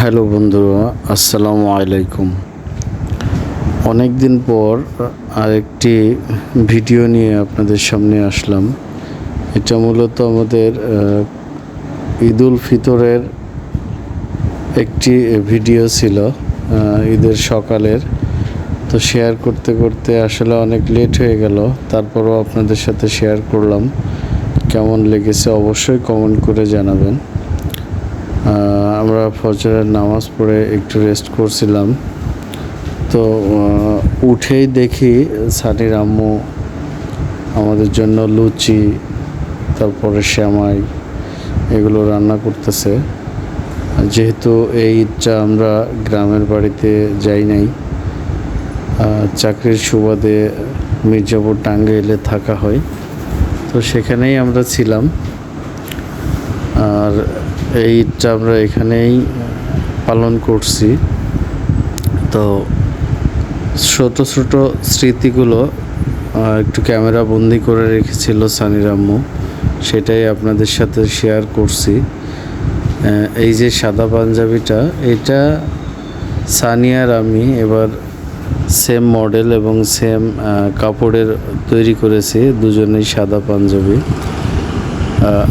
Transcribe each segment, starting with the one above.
Hello বন্ধুরা, আসসালামু আলাইকুম। অনেক দিন পর আরেকটি ভিডিও নিয়ে আপনাদের সামনে আসলাম। এটা মূলত আমাদের ঈদুল ফিতরের একটি ভিডিও ছিল, ঈদের সকালের। তো শেয়ার করতে করতে আসলে অনেক লেট হয়ে গেল, তারপরও আপনাদের সাথে শেয়ার করলাম। কেমন লেগেছে অবশ্যই কমেন্ট করে জানাবেন। আমরা ফজরের নামাজ পড়ে একটু রেস্ট করছিলাম, তো উঠেই দেখি সানির আম্মু আমাদের জন্য লুচি, তারপরে সেমাই এগুলো রান্না করতেছে। যেহেতু এই ঈদটা আমরা গ্রামের বাড়িতে যাই নাই, চাকরির সুবাদে মির্জাপুর টাঙ্গাইলে থাকা হয়, তো সেখানেই আমরা ছিলাম। আর এই ঈদটা আমরা এখানেই পালন করছি। তো ছোট ছোট স্মৃতিগুলো একটু ক্যামেরা বন্দি করে রেখেছিল সানির আম্মু, সেটাই আপনাদের সাথে শেয়ার করছি। এই যে সাদা পাঞ্জাবিটা, এটা সানি আর আমি এবার সেম মডেল এবং সেম কাপড়ের তৈরি করেছি, দুজনেই সাদা পাঞ্জাবি।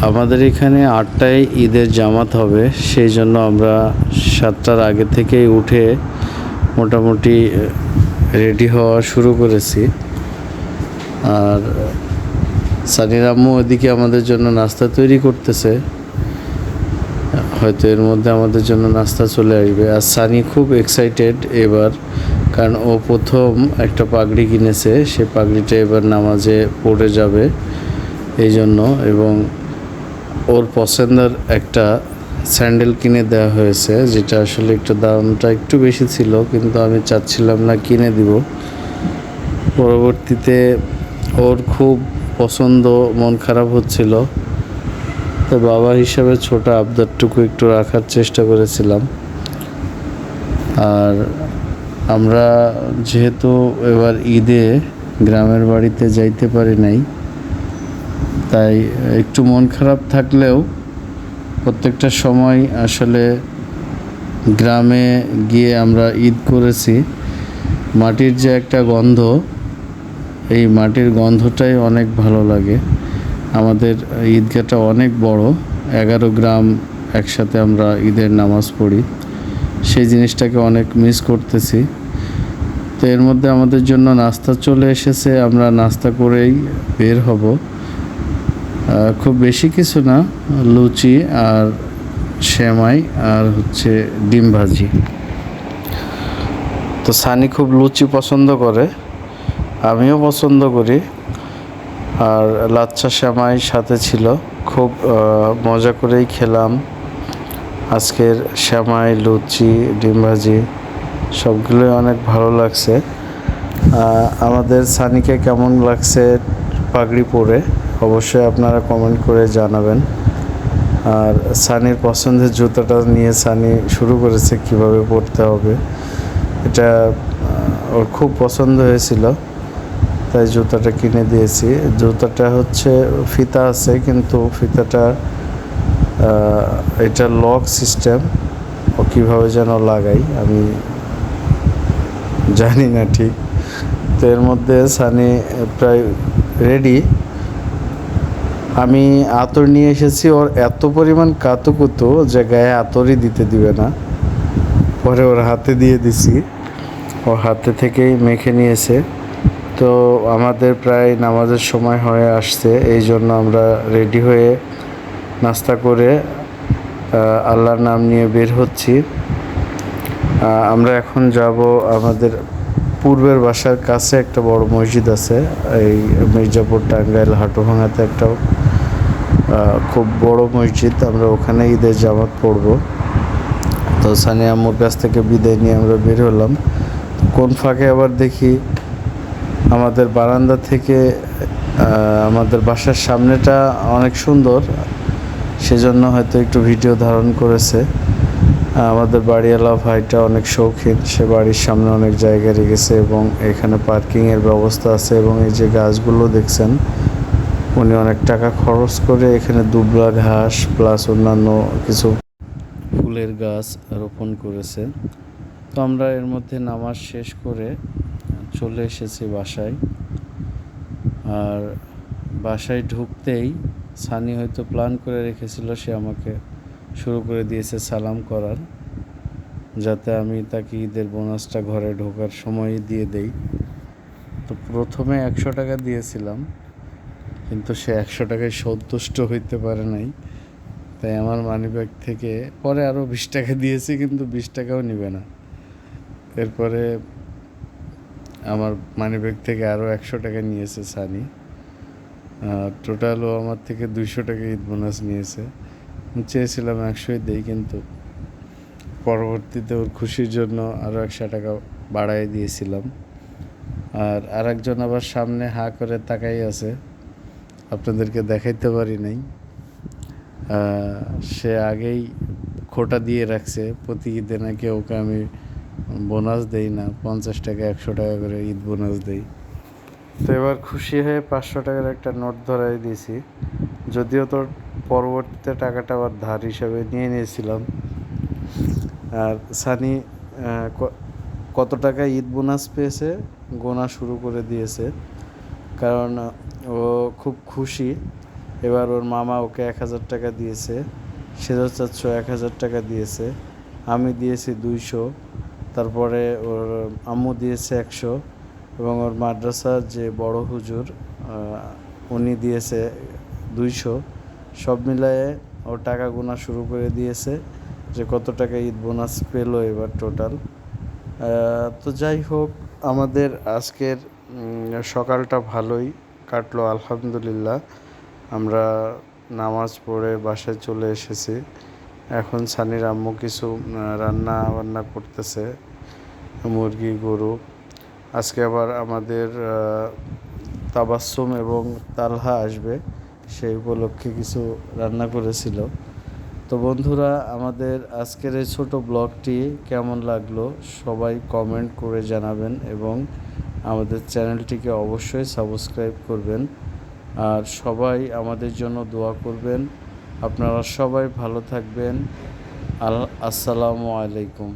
আমাদের এখানে 8টায় ঈদের জামাত হবে, সেই জন্য আমরা 7টার আগে থেকেই উঠে মোটামুটি রেডি হওয়া শুরু করেছি। আর সানির আম্মু ওইদিকে আমাদের জন্য নাস্তা তৈরি করতেছে, হয়তো এর মধ্যে আমাদের জন্য নাস্তা চলে আসবে। আর সানি খুব এক্সাইটেড এবার, কারণ ও প্রথম একটা পাগড়ি কিনেছে, সে পাগড়িটা এবার নামাজে পড়ে যাবে এই জন্য। এবং ওর পছন্দের একটা স্যান্ডেল কিনে দেওয়া হয়েছে, যেটা আসলে একটু দামটা একটু বেশি ছিল, কিন্তু আমি চাচ্ছিলাম না কিনে দিব। পরবর্তীতে ওর খুব পছন্দ, মন খারাপ হচ্ছিল, তো বাবা হিসাবে ছোট আবদারটুকু একটু রাখার চেষ্টা করেছিলাম। আর আমরা যেহেতু এবার ঈদে গ্রামের বাড়িতে যাইতে পারি নাই, তাই একটু মন খারাপ থাকলেও প্রত্যেকটা সময় আসলে গ্রামে গিয়ে আমরা ঈদ করেছি। মাটির যে একটা গন্ধ, এই মাটির গন্ধটাই অনেক ভালো লাগে। আমাদের ঈদগাহটা অনেক বড়, 11 গ্রাম একসাথে আমরা ঈদের নামাজ পড়ি, সেই জিনিসটাকে অনেক মিস করতেছি। তো এর মধ্যে আমাদের জন্য নাস্তা চলে এসেছে, আমরা নাস্তা করেই বের হব। খুব বেশি কিছু না, লুচি আর সেমাই আর হচ্ছে ডিম ভাজি। তো সানি খুব লুচি পছন্দ করে, আমিও পছন্দ করি। আর লাচ্ছা সেমাই সাথে ছিল, খুব মজা করেই খেলাম আজকের সেমাই, লুচি, ডিম ভাজি সবগুলোই অনেক ভালো লাগছে। আমাদের সানিকে কেমন লাগছে পাগড়ি পরে অবশ্যই আপনারা কমেন্ট করে জানাবেন। আর সানির পছন্দের জুতাটা নিয়ে সানি শুরু করেছে কিভাবে পরতে হবে, এটা ওর খুব পছন্দ হয়েছিল, তাই জুতাটা কিনে দিয়েছি। জুতাটা হচ্ছে ফিতা আছে, কিন্তু ফিতাটা এটা লক সিস্টেম, ও কীভাবে যেন লাগাই আমি জানি না ঠিক। তো এর মধ্যে সানি প্রায় রেডি। আমি আতর নিয়ে এসেছি, ওর এত পরিমাণ কাতুকুতু যে গায়ে আতরই দিতে দিবে না, পরে ওর হাতে দিয়ে দিছি, ও হাতে থেকেই মেখে নিয়েছে। তো আমাদের প্রায় নামাজের সময় হয়ে আসছে, এই জন্য আমরা রেডি হয়ে নাস্তা করে আল্লাহর নাম নিয়ে বের হচ্ছি। আমরা এখন যাব আমাদের পূর্বের বাসার কাছে একটা বড় মসজিদ আছে, এই মির্জাপুর টাঙ্গাইল হাটুভাঙাতে একটা খুব বড় মসজিদ, আমরা ওখানে ঈদের জামাত পড়ব। তো সানি আম্মুর কাছ থেকে বিদায় নিয়ে আমরা বের হলাম। কোন ফাঁকে আবার দেখি আমাদের বারান্দা থেকে আমাদের বাসার সামনেটা অনেক সুন্দর, সেজন্য হয়তো একটু ভিডিও ধারণ করেছে। আমাদের বাড়িওয়ালা ভাইটা অনেক শৌখিন, সে বাড়ির সামনে অনেক জায়গা রেখেছে এবং এখানে পার্কিংয়ের ব্যবস্থা আছে। এবং এই যে গাছগুলো দেখছেন, উনি অনেক টাকা খরচ করে এখানে দুবলা ঘাস প্লাস অন্যান্য কিছু ফুলের গাছ রোপণ করেছে। তো আমরা এর মধ্যে নামাজ শেষ করে চলে এসেছি বাসায়। আর বাসায় ঢুকতেই সানি হয়তো প্ল্যান করে রেখেছিল, সে আমাকে শুরু করে দিয়েছে সালাম করার, যাতে আমি তাকে ঈদের বোনাসটা ঘরে ঢোকার সময়ই দিয়ে দেই। তো প্রথমে 100 টাকা দিয়েছিলাম, কিন্তু সে 100 টাকায় সন্তুষ্ট হইতে পারে নাই। তাই আমার মানিব্যাগ থেকে পরে আরও 20 টাকা দিয়েছি, কিন্তু 20 টাকাও নিবে না। এরপরে আমার মানিব্যাগ থেকে আরও 100 টাকা নিয়েছে সানি। টোটালও আমার থেকে 200 টাকা ঈদ বোনাস নিয়েছে। আমি চেয়েছিলাম 100ই দেই, কিন্তু পরবর্তীতে ওর খুশির জন্য আরও 100 টাকা বাড়াই দিয়েছিলাম। আর আরেকজন আবার সামনে হাঁ করে তাকাই আছে, আপনাদেরকে দেখাইতে পারি নাই। সে আগেই খোটা দিয়ে রাখছে, প্রতি ঈদে নাকি ওকে আমি বোনাস দেই না, 50 টাকা 100 টাকা করে ঈদ বোনাস দেই। তো এবার খুশি হয়ে 500 টাকার একটা নোট ধরাই দিয়েছি, যদিও তোর পরবর্তীতে টাকাটা আবার ধার হিসাবে নিয়ে নিয়েছিলাম। আর সানি কত টাকা ঈদ বোনাস পেয়েছে গোনা শুরু করে দিয়েছে, কারণ ও খুব খুশি। এবার ওর মামা ওকে 1000 টাকা দিয়েছে, সেজো চাচ্ছ 1000 টাকা দিয়েছে, আমি দিয়েছি 200, তারপরে ওর আম্মু দিয়েছে 100, এবং ওর মাদ্রাসার যে বড় হুজুর উনি দিয়েছে 200। সব মিলায়ে ও টাকা গোনা শুরু করে দিয়েছে যে কত টাকা ঈদ বোনাস পেলো এবার টোটাল। তো যাই হোক, আমাদের আজকের সকালটা ভালোই কাটলো আলহামদুলিল্লাহ। আমরা নামাজ পড়ে বাসায় চলে এসেছি। এখন সানির আম্মু কিছু রান্না বান্না করতেছে, মুরগি গরু। আজকে আবার আমাদের তাবাসসুম এবং তালহা আসবে, সেই উপলক্ষে কিছু রান্না করেছিল। তো বন্ধুরা, আমাদের আজকের এই ছোটো ব্লগটি কেমন লাগলো সবাই কমেন্ট করে জানাবেন, এবং আমাদের চ্যানেলটিকে অবশ্যই সাবস্ক্রাইব করবেন। আর সবাই আমাদের জন্য দোয়া করবেন। আপনারা সবাই ভালো থাকবেন। আসসালামু আলাইকুম।